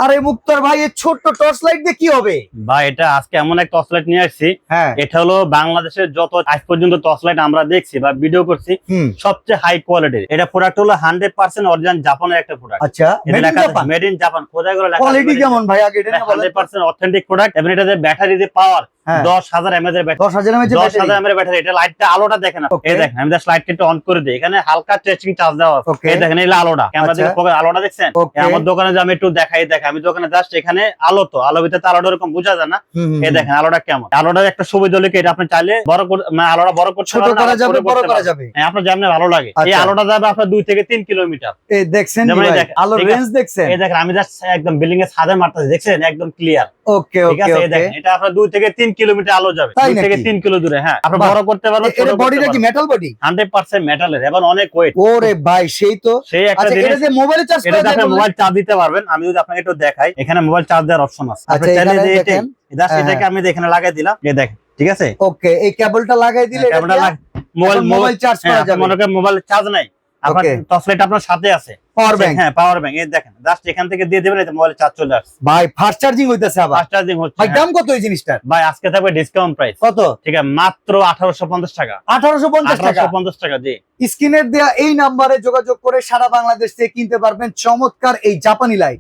আরে মুক্তার ভাই এই ছোট্ট টর্চ লাইট দিয়ে কি হবে? ভাই এটা আজকে এমন এক টর্চ লাইট নিয়ে আসছি। হ্যাঁ, এটা হলো বাংলাদেশের যত আজ পর্যন্ত টর্চ লাইট আমরা দেখছি বা ভিডিও করছি সবচেয়ে হাই কোয়ালিটির। এটা প্রোডাক্ট হলো 100% অরিজিনাল জাপানের একটা প্রোডাক্ট। আচ্ছা, মেড ইন জাপান খোদাই করে লেখা। কোয়ালিটি কেমন ভাই আগে এটা বলেন? 100% অথেন্টিক প্রোডাক্ট এবং এটাতে ব্যাটারি দিয়ে পাওয়ার 10,000 mAh এর ব্যাটারি। 10,000 mAh 10,000 mAh এর ব্যাটারি। এটা লাইটটা আলোটা দেখেন আপনি। এই দেখেন আমি জাস্ট লাইটটা একটু অন করে দেই। এখানে হালকা টেস্টিং চার্জ দেওয়া আছে। এই দেখেন এই আলোটা ক্যামেরা থেকে কবে আলোটা দেখছেন? আমার দোকানে যে আমি একটু দেখাই আমি দোকানে জাস্ট এখানে আলো তো আলো ভিতরে আলোটা এরকম বোঝা যায় না। এই দেখেন আলোটা কেমন। আলোটার একটা সুবিধা হলো কি এটা আপনি চাইলে বড় মানে আলোটা বড় করতে ছোট করা যাবে, বড় করা যাবে। হ্যাঁ, আপনার যেমন ভালো লাগে। এই আলোটা যাবে আপনার 2 থেকে 3 কিলোমিটার। এই দেখছেন ভাই আলোর রেঞ্জ দেখছেন? এই দেখেন আমি জাস্ট একদম বিল্ডিং এর ছাদে মারতেছি, দেখছেন একদম ক্লিয়ার। ওকে ঠিক ওকে আছে, এই ওকে। দেখেন এটা আপনার 2 থেকে 3 কিলোমিটার আলো যাবে। 2 থেকে 3 কিলো দূরে। হ্যাঁ, আপনি বড় করতে পারবেন। এর বডিটা কি মেটাল বডি? 100% মেটালের এবং অনেক ওয়েট। ওরে ভাই সেই তো। সেই একটা আচ্ছা, জিনিস। এটা যে মোবাইলে চার্জ করা এটা যায়? আপনি মোবাইল চার্জ দিতে পারবেন। আমি যদি আপনাকে একটু দেখাই, এখানে মোবাইল চার্জ দেওয়ার অপশন আছে। আপনি আচ্ছা, চাইলে এখানে যে দেখেন। এটাকে আমি এখানে লাগাই দিলাম। এই দেখেন, ঠিক আছে? ওকে, এই কেবলটা লাগাই দিলে ক্যামেরা মোবাইল চার্জ করা যাবে। মনে করেন মোবাইল চার্জ নাই, আপনার টর্চ লাইট আপনার সাথে আছে, পাওয়ার ব্যাংক। হ্যাঁ, পাওয়ার ব্যাংক। এই দেখেন জাস্ট এখান থেকে দিয়ে দিবেন, এটা মোবাইল চার্জ চলে আসছে। ভাই ফাস্ট চার্জিং হইতাছে আবার? ফাস্ট চার্জিং হচ্ছে। ভাই দাম কত এই জিনিসটার? ভাই আজকে থাকবে ডিসকাউন্ট প্রাইস। কত? ঠিক আছে, মাত্র 1850 টাকা। 1850 টাকা। 1850 টাকা। জি, স্ক্রিনের দেয়া এই নাম্বারে যোগাযোগ করে সারা বাংলাদেশ থেকে কিনতে পারবেন চমৎকার এই জাপানি লাইট।